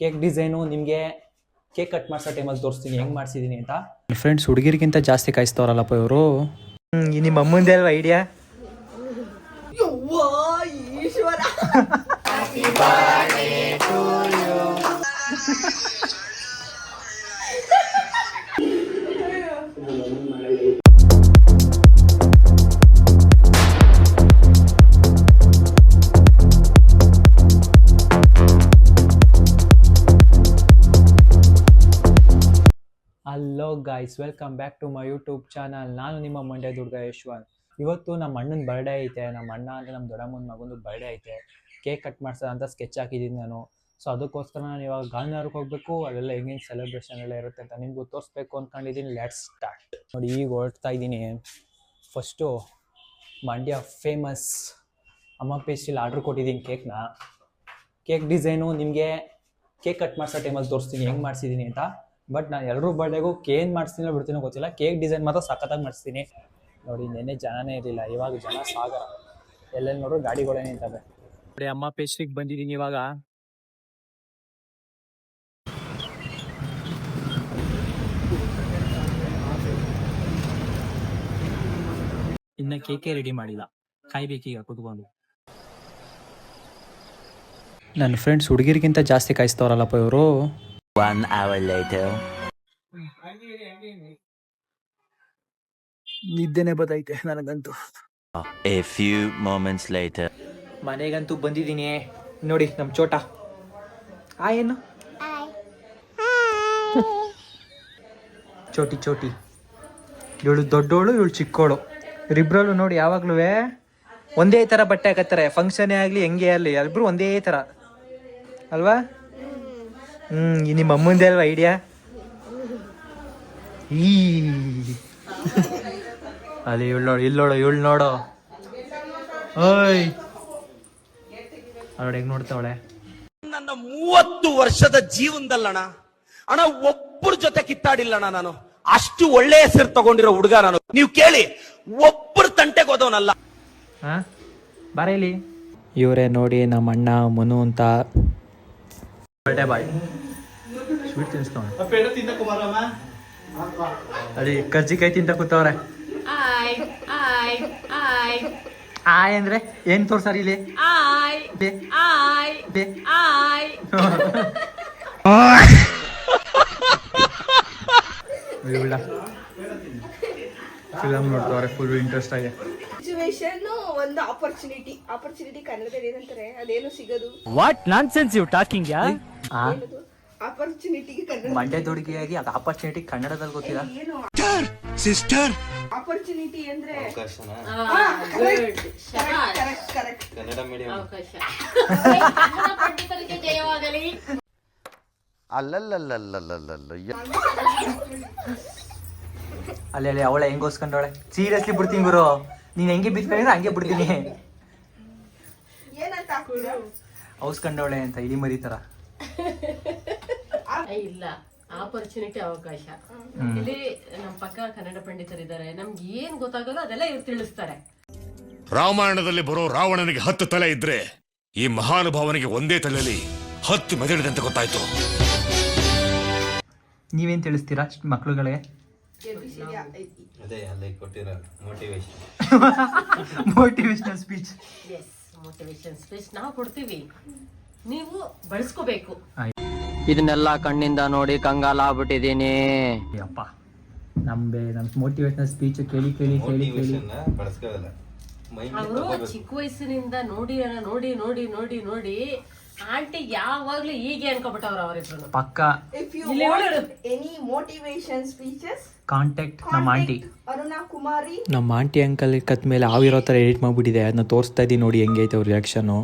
Cake design ನಿಮಗೆ cake cut ಮಾಡಿಸೋ ಟೈಮಲ್ಲಿ ತೋರಿಸ್ತೀನಿ ಹೆಂಗೆ ಮಾಡಿಸಿದ್ದೀನಿ ಅಂತ. ಫ್ರೆಂಡ್ಸ್, ಹುಡುಗಿರಿಗಿಂತ ಜಾಸ್ತಿ ಕಾಯಿಸ್ತವ್ರಲ್ಲಪ್ಪ ಇವರು. ನಿಮ್ಮ ಅಮ್ಮಂದೇ ಅಲ್ವಾ ಐಡಿಯಾ? ಈಶ್ವರ hello guys, welcome back to my YouTube channel. ನಾನು ನಿಮ್ಮ ಮಂಡ್ಯದ ಹುಡುಗ ಯಶ್ವಂತ್. ಇವತ್ತು ನಮ್ಮ ಅಣ್ಣನ ಬರ್ಡೇ ಐತೆ. ನಮ್ಮ ಅಣ್ಣ ಅಂದರೆ ನಮ್ಮ ದೊಡ್ಡಮ್ಮನ ಮಗಂದು ಬರ್ಡೇ ಐತೆ. ಕೇಕ್ ಕಟ್ ಮಾಡ್ಸೋ ಅಂತ ಸ್ಕೆಚ್ ಹಾಕಿದ್ದೀನಿ ನಾನು. ಸೊ ಅದಕ್ಕೋಸ್ಕರ ನಾನು ಇವಾಗ ಗಾಂಧಿನಗರಕ್ಕೆ ಹೋಗಬೇಕು. ಅಲ್ಲೆಲ್ಲ ಹೆಂಗೆ ಸೆಲೆಬ್ರೇಷನ್ ಎಲ್ಲ ಇರುತ್ತೆ ಅಂತ ನಿಮಗೂ ತೋರಿಸ್ಬೇಕು ಅಂದ್ಕೊಂಡಿದ್ದೀನಿ. Let's start. ನೋಡಿ, ಈಗ ಹೊರಡ್ತಾ ಇದ್ದೀನಿ. ಫಸ್ಟು ಮಂಡ್ಯ ಫೇಮಸ್ ಅಮ್ಮ ಪೇಸ್ಟ್ರಿಲಿ ಆರ್ಡ್ರ್ ಕೊಟ್ಟಿದ್ದೀನಿ ಕೇಕ್ನ. ಕೇಕ್ ಡಿಸೈನು ನಿಮಗೆ ಕೇಕ್ ಕಟ್ ಮಾಡಿಸೋ ಟೈಮಲ್ಲಿ ತೋರಿಸ್ತೀನಿ ಹೆಂಗೆ ಮಾಡಿಸಿದ್ದೀನಿ ಅಂತ. ಬಟ್ ನಾನು ಎಲ್ಲರೂ ಬರ್ಡೇಗೂ ಏನು ಮಾಡಿಸ್ತೀನೋ ಬಿಡ್ತೀನೋ ಗೊತ್ತಿಲ್ಲ. ಕೇಕ್ ಡಿಸೈನ್ ಮಾತ್ರ ಸಖತ್ತಾಗಿ ಮಾಡಿಸ್ತೀನಿ. ನೋಡಿ, ನೆನ್ನೆ ಜನನೇ ಇರಲಿಲ್ಲ, ಇವಾಗ ಜನ ಸಾಗರ. ಎಲ್ಲೆಲ್ಲಿ ನೋಡ್ರು ಗಾಡಿಗಳೇ ನಿಂತವೆ. ನೋಡಿ, ಅಮ್ಮ ಪೇಸ್ಟ್ರಿಗೆ ಬಂದಿದ್ದೀನಿ ಇವಾಗ. ಇನ್ನು ಕೇಕೇ ರೆಡಿ ಮಾಡಿಲ್ಲ, ಕಾಯ್ಬೇಕೀಗ ಕುತ್ಕೊಂಡು. ನನ್ನ ಫ್ರೆಂಡ್ಸ್ ಹುಡುಗಿರಿಗಿಂತ ಜಾಸ್ತಿ ಕಾಯಿಸ್ತವ್ರಲ್ಲಪ್ಪ ಇವರು. 1 hour later. ನಿದ್ದೆನೆ ಬತ್ತೈತೆ ನನಗಂತೂ. A few moments later. ಮನೆಗಂತೂ ಬಂದಿದ್ದೀನಿ. ನೋಡಿ ನಮ್ಮ ಚೋಟ. ಏನು ಚೋಟಿ ಚೋಟಿ, ಇವಳು ದೊಡ್ಡೋಳು, ಇವಳು ಚಿಕ್ಕೋಳು. ಇಬ್ಬರಲ್ಲೂ ನೋಡಿ ಯಾವಾಗ್ಲೂ ಒಂದೇ ಥರ ಬಟ್ಟೆ ಹಾಕತ್ತಾರೆ. ಫಂಕ್ಷನೇ ಆಗಲಿ ಹೆಂಗೆ ಆಗಲಿ ಎಲ್ಲರೂ ಒಂದೇ ಥರ ಅಲ್ವಾ? ನಿಮ್ಮ ಅಮ್ಮಂದೇ ಅಲ್ವಾ ಐಡಿಯಾ? ಅಲ್ಲಿ ಇವಳು ನೋಡು, ಇಲ್ಲಿ ನೋಡು, ಇವಳು ನೋಡು. ಓಯ್ ಅವಳು ಹೆಂಗ್ ನೋಡ್ತಾವಳೆ. ನನ್ನ 30 ವರ್ಷದ ಜೀವನದಲ್ಲಣ ಅಣ್ಣ ಒಬ್ಬರ ಜೊತೆ ಕಿತ್ತಾಡಿಲ್ಲಣ್ಣ. ನಾನು ಅಷ್ಟು ಒಳ್ಳೆ ಹೆಸರು ತಗೊಂಡಿರೋ ಹುಡುಗ ನಾನು. ನೀವು ಕೇಳಿ, ಒಬ್ಬರ ತಂಟೆಗೆ ಹೋದವನಲ್ಲ. ಬಾರ ಇಲ್ಲಿ. ಇವರೇ ನೋಡಿ ನಮ್ಮ ಅಣ್ಣ ಮನು ಅಂತ. ಬರ್ಡೇ ಬಾಯ್ ಸ್ವೀಟ್ ತಿನ್ಸ್ತಾವ. ಅಲ್ಲಿ ಕರ್ಜಿಕಾಯಿ ತಿಂತ ಕೂತವ್ರೆ. ಆಯ್ ಅಂದ್ರೆ ಏನ್ ತೋರ್ಸಾರ ಇಲ್ಲಿ? ಫಿಲಮ್ ನೋಡ್ತವ್ರೆ, ಫುಲ್ ಇಂಟ್ರೆಸ್ಟ್ ಆಗಿ. ಸಿಚುವೇಶನ್ ಒಂದು ಆಪರ್ಚುನಿಟಿ ಕನ್ನಡದಲ್ಲಿ ಏನಂತಾರೆ, ಅದೇನು ಸಿಗೋದು. ವಾಟ್ ನಾನ್ಸೆನ್ಸ್ ಯು ಟಾಕಿಂಗ್ ಯಾ? ಆಪರ್ಚುನಿಟಿಗೆ ಕನ್ನಡ ಮಂಡ್ಯದ ಹುಡುಗಿಯಾಗಿ ಅದು ಆಪರ್ಚುನಿಟಿ ಕನ್ನಡದಲ್ಲಿ ಗೊತ್ತಿಲ್ಲ. ಸಿಸ್ಟರ್, ಆಪರ್ಚುನಿಟಿ ಅಂದ್ರೆ ಕರೆಕ್ಟ್ ಕನ್ನಡ ಮೀಡಿಯಂ. ಅಲ್ಲಿ ಅವಳೆ ಹೆಂಗ್ ಹೊಸ್ಕೊಂಡವಳೆ. ಸೀರಿಯಸ್ಲಿ ಬಿಡ್ತೀನಿ ಗುರು, ನೀನ್ ಹೆಂಗೆ ಬಿತ್ಕೊಂಡಿದ್ರೆ ಹಂಗೆ ಬಿಡ್ತೀನಿ. ಏನಂತ ಹಾಕ್ತೀರಾ? ಹೊಸ್ಕೊಂಡವಳೆ ಅಂತ ಇಲಿ ಮರಿ ತರ. ಇಲ್ಲ, ಆಪರ್ಚುನಿಟಿ ಅವಕಾಶ. ಇಲ್ಲಿ ನಮ್ಮ ಪಕ್ಕ ಕನ್ನಡ ಪಂಡಿತರಿದ್ದಾರೆ. ನಮ್ಗೆ ಏನ್ ಗೊತ್ತಾಗಲ್ಲ ಅದೆಲ್ಲ ಇವ್ರು ತಿಳಿಸ್ತಾರೆ. ರಾಮಾಯಣದಲ್ಲಿ ಬರೋ ರಾವಣನಿಗೆ 10 ತಲೆ ಇದ್ರೆ ಈ ಮಹಾನುಭಾವನಿಗೆ ಒಂದೇ ತಲೆಯಲ್ಲಿ 10 ಮೆದುಳಿದೆ ಅಂತ ಗೊತ್ತಾಯ್ತು. ನೀವೇನ್ ತಿಳಿಸ್ತೀರಾ ಮಕ್ಳುಗಳಿಗೆ? Motivational speech. ಮೋಟಿವೇಶನ್ ಸ್ಪೀಚ್ ನಾವು ಕೊಡ್ತೀವಿ, ನೀವು ಬಳಸ್ಕೋಬೇಕು. ಇದನ್ನೆಲ್ಲ ಕಣ್ಣಿಂದ ನೋಡಿ ಕಂಗಾಲ ಆಗ್ಬಿಟ್ಟಿದೀನಿ. ಅಪ್ಪ ನಮ್ ಮೋಟಿವೇಶನಲ್ ಸ್ಪೀಚ್ ಕೇಳಿ ಕೇಳಿ ಕೇಳಿ ಕೇಳಿ ಅವರು ಚಿಕ್ಕ ವಯಸ್ಸಿನಿಂದ ನೋಡಿ ನೋಡಿ ನೋಡಿ ನೋಡಿ ನೋಡಿ ಆಂಟಿ ಯಾವಾಗ್ಲೂ ಹೀಗೆ ಅನ್ಕೊಬಿಟ್ಟವ್ರ ಅವರಿಬ್ರು. ಪಕ್ಕ. If you want any motivation speeches, contact ನಮ್ಮ ಆಂಟಿ ಅರುಣಾ ಕುಮಾರಿ. ನಮ್ಮ ಆಂಟಿ ಅಂಕಲ್ ಕತ್ ಮೇಲೆ ಆವಿರೋ ಥರ ಎಡಿಟ್ ಮಾಡಿಬಿಟ್ಟಿದೆ. ಅದನ್ನ ತೋರಿಸ್ತಾ ಇದ್ದೀನಿ, ನೋಡಿ ಹೆಂಗೈತೆ ಅವ್ರ ರಿಯಾಕ್ಷನು.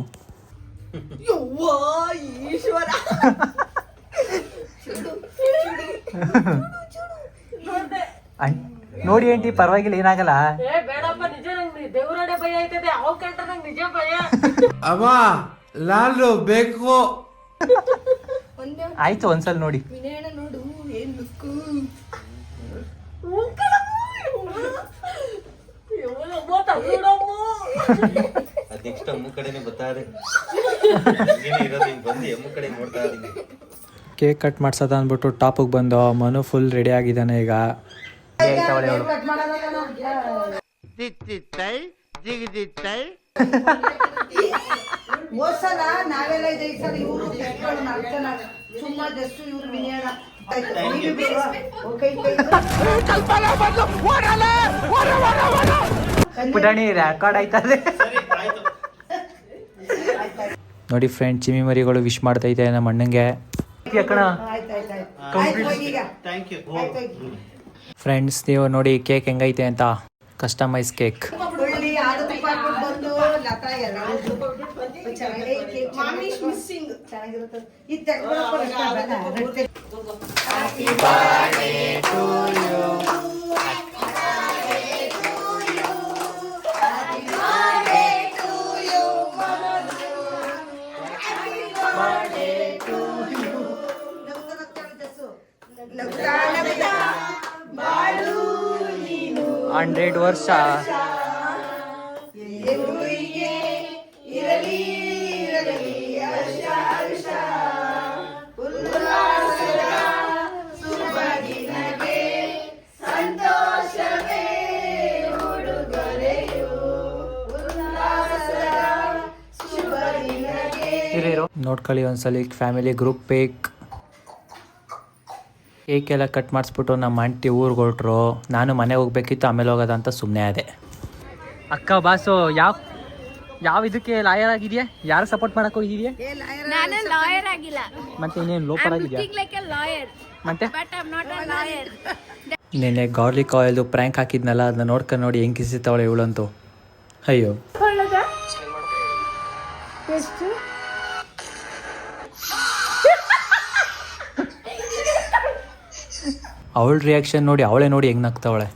ಈಶ್ವರ ನೋಡಿ ಆಂಟಿ, ಪರವಾಗಿಲ್ಲ, ಏನಾಗಲ್ಲ. ಬೇಡಪ್ಪ, ನಿಜ ನಂಗೆ ದೇವರಡೆ ಭಯ ಆಯ್ತದೆ. ಅವ್ ಕಂಡ್ರೆ ನಂಗೆ ನಿಜ ಭಯ. ಅಮ್ಮ ಲಾಲು ಬೇಕು. ಆಯ್ತು, ಒಂದ್ಸಲ ನೋಡಿ. ವಿನಯನ ನೋಡು, ಏನ್ ಲುಕ್ಕು. ನೆಕ್ಸ್ಟ್ ಅಮ್ಮ ಕಡೆನೆ ಬರ್ತಾರೆ. ಬಂದು ಅಮ್ಮ ಕಡೆ ನೋಡ್ತಾ ಇದ್ದೀನಿ. ಕೇಕ್ ಕಟ್ ಮಾಡ್ಸೋದ ಅಂದ್ಬಿಟ್ಟು ಟಾಪಿಗೆ ಬಂದು ಮನು ಫುಲ್ ರೆಡಿ ಆಗಿದ್ದಾನೆ ಈಗ. ಹೋದ್ಸಲ ನಾವೆಲ್ಲ ಇದೆ, ಈ ಸಲ ಇವರು ಸುಮ್ಮ ಜಸ್ಟ್ ಇವ್ರು ವಿನಿಯೋಗ ಪುಟಾಣಿ ರೆಕಾರ್ಡ್ ಆಯ್ತದೆ. ನೋಡಿ ಫ್ರೆಂಡ್, ಚಿಮ್ಮಿ ಮರಿಗಳು ವಿಶ್ ಮಾಡ್ತೈತೆ ನಮ್ಮ ಅಣ್ಣಂಗೆ. ಫ್ರೆಂಡ್ಸ್, ನೀವು ನೋಡಿ ಕೇಕ್ ಹೆಂಗೈತೆ ಅಂತ. Customise cake. ಹಂಡ್ರೆಡ್ ವರ್ಷ ನೋಡ್ಕೊಳ್ಳಿ ಒಂದ್ಸಲಿ ಫ್ಯಾಮಿಲಿ ಗ್ರೂಪ್ ಕೇಕ್ ಎಲ್ಲ ಕಟ್ ಮಾಡಿಸ್ಬಿಟ್ಟು ನಮ್ಮ ಆಂಟಿ ಊರಿಗೆ ಹೊರಟ್ರು. ನಾನು ಮನೆಗೆ ಹೋಗ್ಬೇಕಿತ್ತು, ಆಮೇಲೆ ಹೋಗೋದಂತ ಸುಮ್ಮನೆ ಆದೆ. ಅಕ್ಕ ಬಾಸು ಯಾವ ಇದಕ್ಕೆ ಲಾಯರ್ ಆಗಿದೆಯಾ? ಯಾರು ಸಪೋರ್ಟ್ ಮಾಡಕ್ ಹೋಗಿದೆಯಾ? ನಾನು ಲಾಯರ್ ಆಗಿಲ್ಲ, ಮತ್ತೆ ಇನ್ನೇನು ಲೋಪರ್ ಆಗಿದೆಯಾ? ಮತ್ತೆ ನೆನ್ನೆ ಗಾರ್ಲಿಕ್ ಆಯಿಲ್ದು ಪ್ರ್ಯಾಂಕ್ ಹಾಕಿದ್ನಲ್ಲ, ಅದನ್ನ ನೋಡ್ಕೊಂಡು ನೋಡಿ ಹೆಂಗೆ ಕಿಸಿತಾವಳೆ ಇವಳಂತೂ. ಅಯ್ಯೋ, ಅವಳ ರಿಯಾಕ್ಷನ್ ನೋಡಿ ಅವಳೇ ನೋಡಿ ಹೆಂಗ್ ನಗ್ತಾವಳೆ.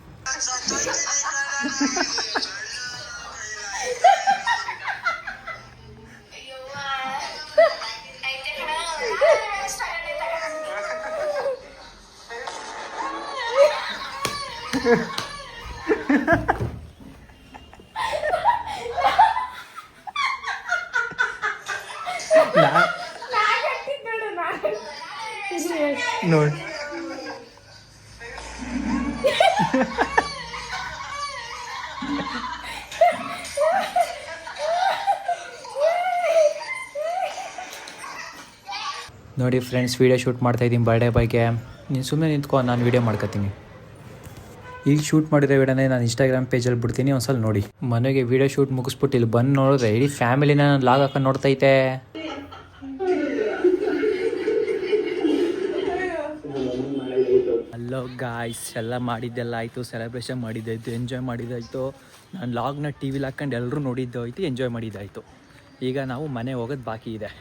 ನೋಡಿ ನೋಡಿ ಫ್ರೆಂಡ್ಸ್, ವೀಡಿಯೋ ಶೂಟ್ ಮಾಡ್ತಾಯಿದ್ದೀನಿ ಬರ್ಡೇ ಬಗ್ಗೆ. ನೀನು ಸುಮ್ಮನೆ ನಿಂತ್ಕೊ, ನಾನು ವೀಡಿಯೋ ಮಾಡ್ಕೊತೀನಿ. ಈಗ ಶೂಟ್ ಮಾಡಿರೋ ವಿಡಿಯೋನೇ ನಾನು ಇನ್ಸ್ಟಾಗ್ರಾಮ್ ಪೇಜಲ್ಲಿ ಬಿಡ್ತೀನಿ, ಒಂದ್ಸಲ ನೋಡಿ. ಮನೆಗೆ ವೀಡಿಯೋ ಶೂಟ್ ಮುಗಿಸ್ಬಿಟ್ಟು ಇಲ್ಲಿ ಬಂದು ನೋಡಿದ್ರೆ ಇಡೀ ಫ್ಯಾಮಿಲಿನ ನಾನು ಲಾಗ್ ಹಾಕೊಂಡು ನೋಡ್ತೈತೆ. ಹಲೋ ಗಾಯ್ಸ್, ಎಲ್ಲ ಮಾಡಿದ್ದೆಲ್ಲ ಆಯಿತು, ಸೆಲೆಬ್ರೇಷನ್ ಮಾಡಿದ್ದಾಯಿತು, ಎಂಜಾಯ್ ಮಾಡಿದ್ದಾಯಿತು. ನಾನು ಲಾಗ್ನ ಟಿ ವಿಲಿ ಹಾಕ್ಕೊಂಡು ಎಲ್ಲರೂ ನೋಡಿದ್ದು ಆಯಿತು, ಎಂಜಾಯ್ ಮಾಡಿದ್ದಾಯಿತು. ಈಗ ನಾವು ಮನೆ ಹೋಗೋದು ಬಾಕಿ ಇದೆ.